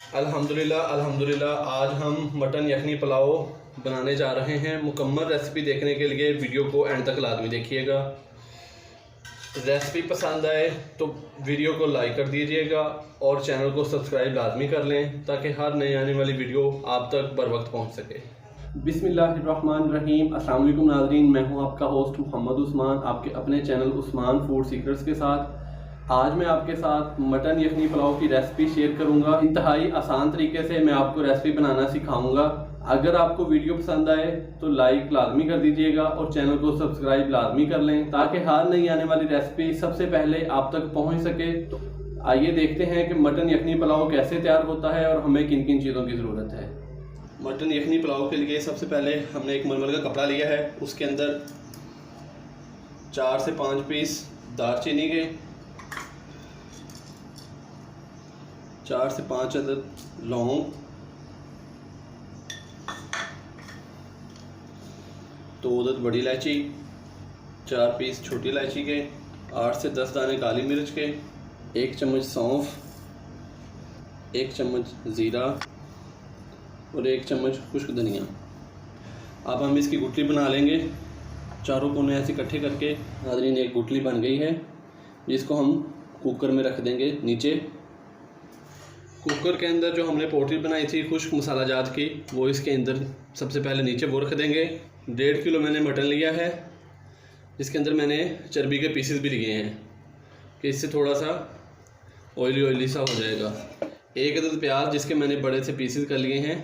अल्हम्दुलिल्लाह आज हम मटन यखनी पुलाव बनाने जा रहे हैं। मुकम्मल रेसिपी देखने के लिए वीडियो को एंड तक लाजमी देखिएगा। रेसिपी पसंद आए तो वीडियो को लाइक कर दीजिएगा और चैनल को सब्सक्राइब लाजमी कर लें ताकि हर नई आने वाली वीडियो आप तक बर वक्त पहुँच सके। बिस्मिल्लाहिर्रहमानिर्रहीम। अस्सलाम वालेकुम नाज़रीन, मैं हूं आपका होस्ट मोहम्मद उस्मान, आपके अपने चैनल उस्मान फूड सीक्रेट्स के साथ। आज मैं आपके साथ मटन यखनी पुलाव की रेसिपी शेयर करूंगा। इंतहाई आसान तरीके से मैं आपको रेसिपी बनाना सिखाऊंगा। अगर आपको वीडियो पसंद आए तो लाइक लाजमी कर दीजिएगा और चैनल को सब्सक्राइब लाजमी कर लें ताकि हर नई आने वाली रेसिपी सबसे पहले आप तक पहुंच सके। तो आइए देखते हैं कि मटन यखनी पुलाव कैसे तैयार होता है और हमें किन किन चीज़ों की ज़रूरत है। मटन यखनी पुलाव के लिए सबसे पहले हमने एक मलमल का कपड़ा लिया है। उसके अंदर 4 से 5 पीस दालचीनी के, 4 से 5 अदद लौंग, 2 अदद बड़ी इलायची, 4 पीस छोटी इलायची के, 8 से 10 दाने काली मिर्च के, 1 चम्मच सौंफ, 1 चम्मच ज़ीरा और 1 चम्मच खुश्क धनिया। अब हम इसकी गुठली बना लेंगे। चारों कोने ऐसे इकट्ठे करके नाज़रीन एक गुठली बन गई है, जिसको हम कुकर में रख देंगे नीचे। कुकर के अंदर जो हमने पोटली बनाई थी खुश्क मसाला जात की, वो इसके अंदर सबसे पहले नीचे वो रख देंगे। 1.5 किलो मैंने मटन लिया है, जिसके अंदर मैंने चर्बी के पीसेस भी लिए हैं कि इससे थोड़ा सा ऑयली सा हो जाएगा। 1 अदद प्याज जिसके मैंने बड़े से पीसेस कर लिए हैं।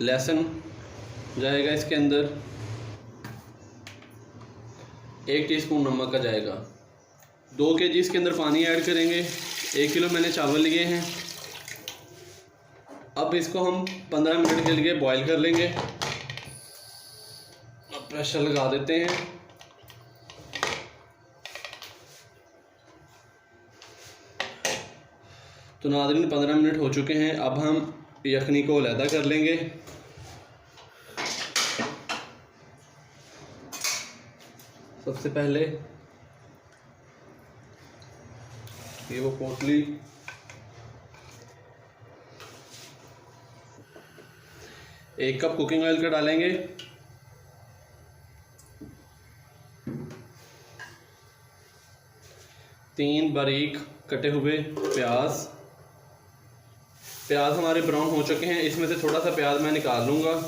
लहसुन जाएगा इसके अंदर। 1 टीस्पून नमक का जाएगा। 2 kg इसके अंदर पानी ऐड करेंगे। 1 किलो मैंने चावल लिए हैं। अब इसको हम 15 मिनट के लिए बॉईल कर लेंगे। अब प्रेशर लगा देते हैं। तो नाज़रीन 15 मिनट हो चुके हैं। अब हम यखनी को अलहदा कर लेंगे। सबसे पहले ये वो पोटली, एक कप कुकिंग ऑयल का डालेंगे। 3 बारीक कटे हुए प्याज। प्याज हमारे ब्राउन हो चुके हैं। इसमें से थोड़ा सा प्याज मैं निकाल लूँगा।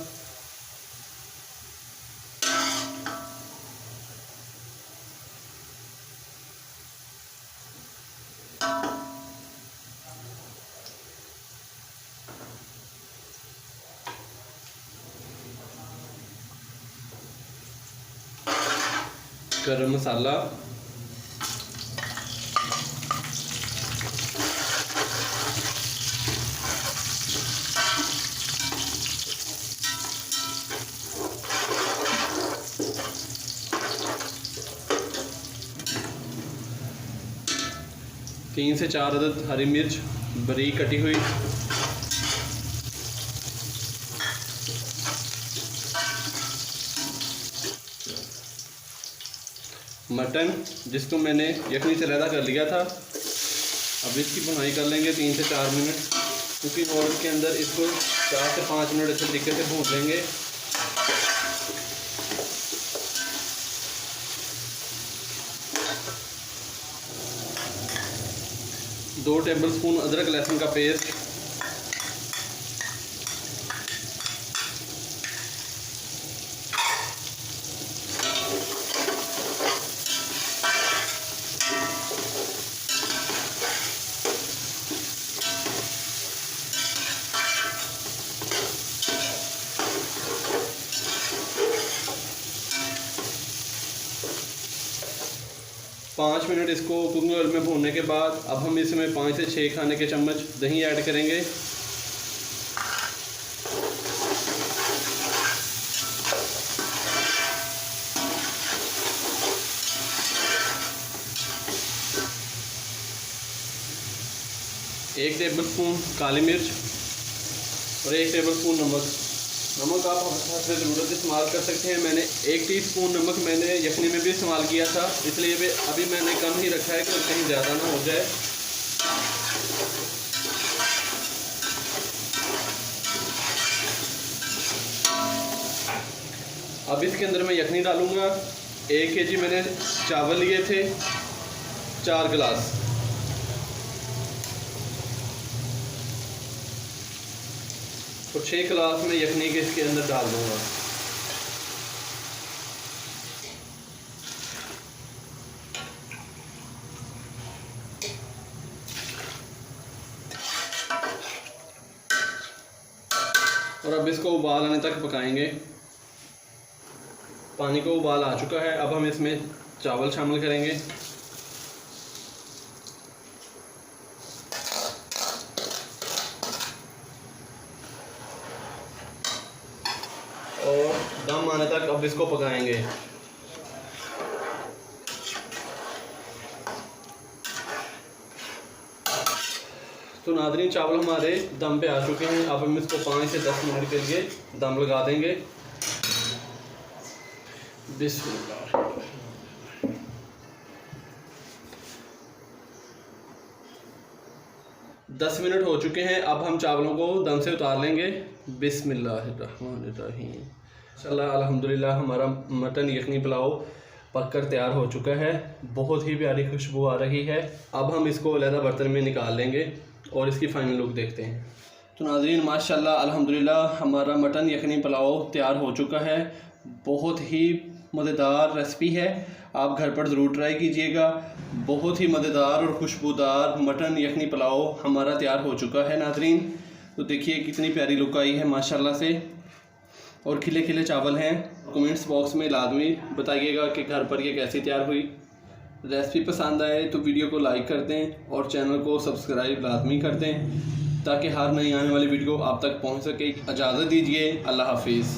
गरम मसाला, तीन से 4 अदद हरी मिर्च बारीक कटी हुई, मटन जिसको मैंने यखनी से अलहदा कर लिया था। अब इसकी भुनाई कर लेंगे 3 से 4 मिनट। कुकिंग ऑयल के अंदर इसको 4 से 5 मिनट अच्छे तरीके से भून लेंगे। दो टेबलस्पून अदरक लहसुन का पेस्ट, 5 मिनट इसको कुकिंग ऑयल में भूनने के बाद अब हम इसमें 5 से 6 खाने के चम्मच दही ऐड करेंगे। एक टेबलस्पून काली मिर्च और 1 टेबलस्पून नमक नमक आप हर ज़रूरत इस्तेमाल कर सकते हैं। मैंने 1 टीस्पून नमक मैंने यखनी में भी इस्तेमाल किया था, इसलिए भी अभी मैंने कम ही रखा है कि कहीं ज़्यादा ना हो जाए। अब इसके अंदर मैं यखनी डालूँगा। 1 केजी मैंने चावल लिए थे, 4 गिलास। तो 6 गिलास में यखनी के इसके अंदर डाल दूँगा। और अब इसको उबाल आने तक पकाएंगे। पानी को उबाल आ चुका है, अब हम इसमें चावल शामिल करेंगे। और दम आने तक अब इसको पकाएंगे। तो नाज़रीन, चावल हमारे दम पे आ चुके हैं। अब हम इसको 5 से 10 मिनट के लिए दम लगा देंगे। बिस्मिल्लाह। 10 मिनट हो चुके हैं। अब हम चावलों को दम से उतार लेंगे। बिस्मिल्लाहिर्रहमानिर्रहीम। इंशाअल्लाह अल्हम्दुलिल्लाह हमारा मटन यखनी पुलाव पककर तैयार हो चुका है। बहुत ही प्यारी खुशबू आ रही है। अब हम इसको अलग बर्तन में निकाल लेंगे और इसकी फ़ाइनल लुक देखते हैं। तो नाज़रीन, माशाअल्लाह अल्हम्दुलिल्लाह हमारा मटन यखनी पुलाव तैयार हो चुका है। बहुत ही मज़ेदार रेसिपी है, आप घर पर ज़रूर ट्राई कीजिएगा। बहुत ही मज़ेदार और खुशबूदार मटन यखनी पुलाव हमारा तैयार हो चुका है नाज़रीन। तो देखिए कितनी प्यारी लुक आई है माशाल्लाह से, और खिले खिले चावल हैं। कमेंट्स बॉक्स में लाजमी बताइएगा कि घर पर ये कैसी तैयार हुई। रेसिपी पसंद आए तो वीडियो को लाइक कर दें और चैनल को सब्सक्राइब लाजमी कर दें, ताकि हर नई आने वाली वीडियो आप तक पहुंच सके। इजाज़त दीजिए, अल्लाह हाफिज़।